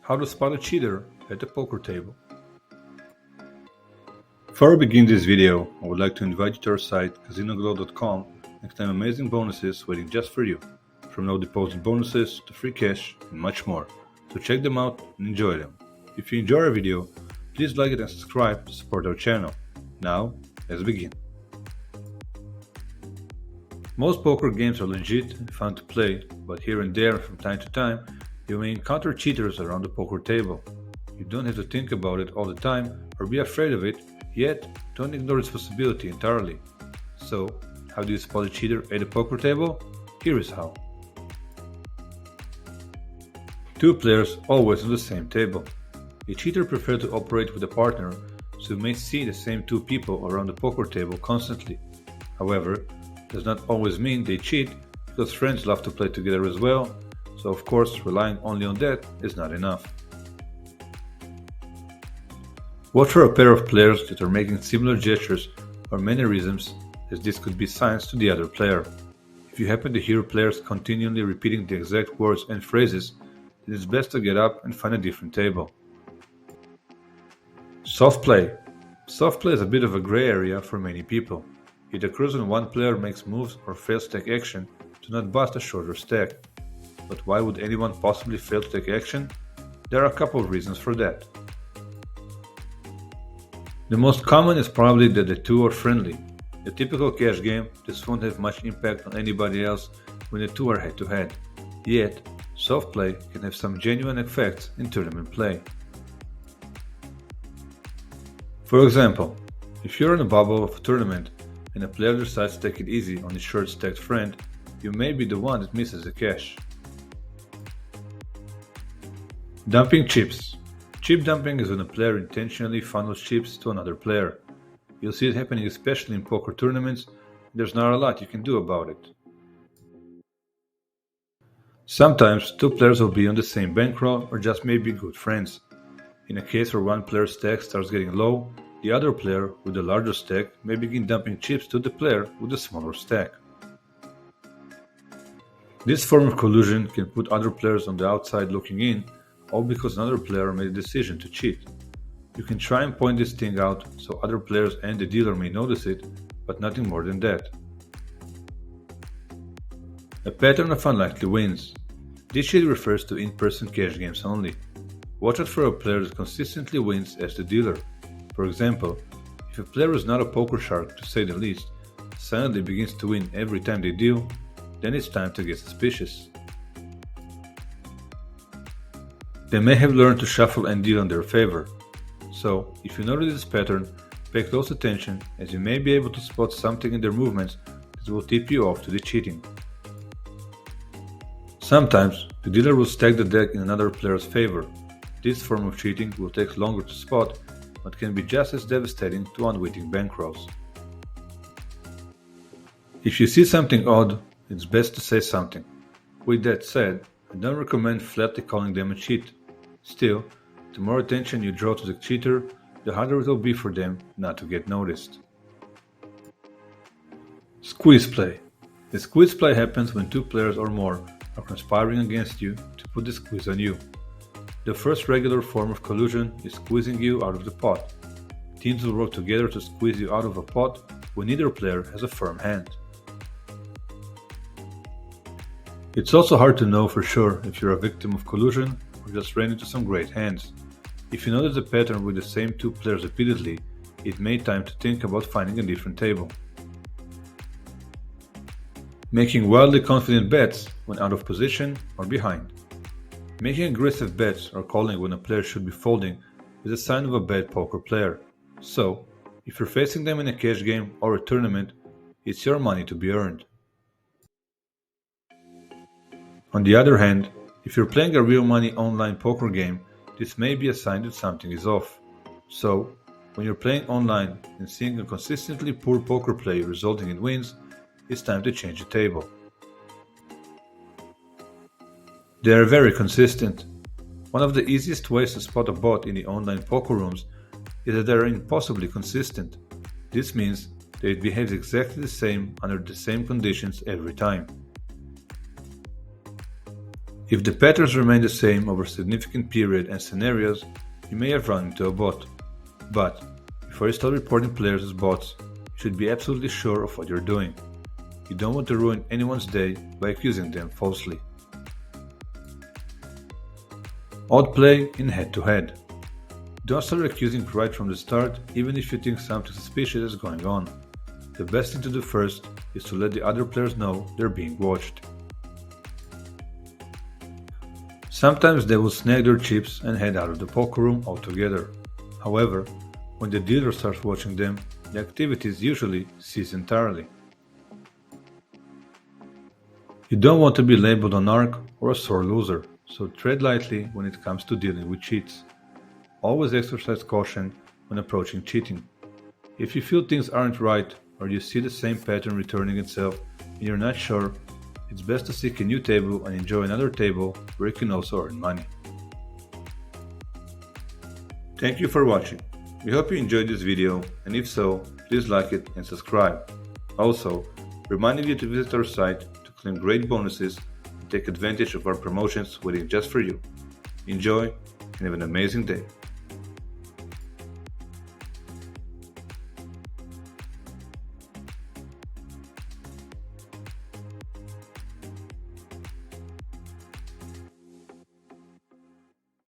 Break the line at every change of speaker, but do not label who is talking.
How to spot a cheater at the poker table. Before we begin this video, I would like to invite you to our site CasinoGlow.com and claim amazing bonuses waiting just for you, from no deposit bonuses to free cash and much more. So check them out and enjoy them. If you enjoy our video, please like it and subscribe to support our channel. Now, let's begin. Most poker games are legit and fun to play, but here and there, from time to time, you may encounter cheaters around the poker table. You don't have to think about it all the time or be afraid of it, yet don't ignore its possibility entirely. So, how do you spot a cheater at a poker table? Here is how. Two players always on the same table. A cheater prefers to operate with a partner, so you may see the same two people around the poker table constantly. However, does not always mean they cheat, because friends love to play together as well, so of course relying only on that is not enough. Watch for a pair of players that are making similar gestures or mannerisms, as this could be signs to the other player. If you happen to hear players continually repeating the exact words and phrases, then it's best to get up and find a different table. Soft play. Soft play is a bit of a gray area for many people. It occurs when one player makes moves or fails to take action to not bust a shorter stack. But why would anyone possibly fail to take action? There are a couple of reasons for that. The most common is probably that the two are friendly. In a typical cash game, this won't have much impact on anybody else when the two are head to head. Yet, soft play can have some genuine effects in tournament play. For example, if you're in a bubble of a tournament and a player decides to take it easy on his short stacked friend, you may be the one that misses the cash. Dumping chips. Chip dumping is when a player intentionally funnels chips to another player. You'll see it happening especially in poker tournaments. There's not a lot you can do about it. Sometimes two players will be on the same bankroll or just may be good friends. In a case where one player's stack starts getting low, the other player with the larger stack may begin dumping chips to the player with the smaller stack. This form of collusion can put other players on the outside looking in, all because another player made a decision to cheat. You can try and point this thing out so other players and the dealer may notice it, but nothing more than that. A pattern of unlikely wins. This shit refers to in-person cash games only. Watch out for a player that consistently wins as the dealer. For example, if a player is not a poker shark to say the least, suddenly begins to win every time they deal, then it's time to get suspicious. They may have learned to shuffle and deal in their favor. So, if you notice this pattern, pay close attention, as you may be able to spot something in their movements that will tip you off to the cheating. Sometimes, the dealer will stack the deck in another player's favor. This form of cheating will take longer to spot, but can be just as devastating to unwitting bankrolls. If you see something odd, it's best to say something. With that said, I don't recommend flatly calling them a cheat. Still, the more attention you draw to the cheater, the harder it will be for them not to get noticed. Squeeze play. The squeeze play happens when two players or more are conspiring against you to put the squeeze on you. The first regular form of collusion is squeezing you out of the pot. Teams will work together to squeeze you out of a pot when neither player has a firm hand. It's also hard to know for sure if you're a victim of collusion or just ran into some great hands. If you notice a pattern with the same two players repeatedly, it may be time to think about finding a different table. Making wildly confident bets when out of position or behind. Making aggressive bets or calling when a player should be folding is a sign of a bad poker player. So, if you're facing them in a cash game or a tournament, it's your money to be earned. On the other hand, if you're playing a real money online poker game, this may be a sign that something is off. So, when you're playing online and seeing a consistently poor poker play resulting in wins, it's time to change the table. They are very consistent. One of the easiest ways to spot a bot in the online poker rooms is that they are impossibly consistent. This means that it behaves exactly the same under the same conditions every time. If the patterns remain the same over a significant period and scenarios, you may have run into a bot. But before you start reporting players as bots, you should be absolutely sure of what you're doing. You don't want to ruin anyone's day by accusing them falsely. Odd play in head-to-head. Don't start accusing right from the start, even if you think something suspicious is going on. The best thing to do first is to let the other players know they're being watched. Sometimes they will snag their chips and head out of the poker room altogether. However, when the dealer starts watching them, the activities usually cease entirely. You don't want to be labeled a narc or a sore loser, so tread lightly when it comes to dealing with cheats. Always exercise caution when approaching cheating. If you feel things aren't right or you see the same pattern returning itself and you're not sure, it's best to seek a new table and enjoy another table where you can also earn money. Thank you for watching. We hope you enjoyed this video, and if so, please like it and subscribe. Also, reminding you to visit our site to claim great bonuses and take advantage of our promotions waiting just for you. Enjoy and have an amazing day.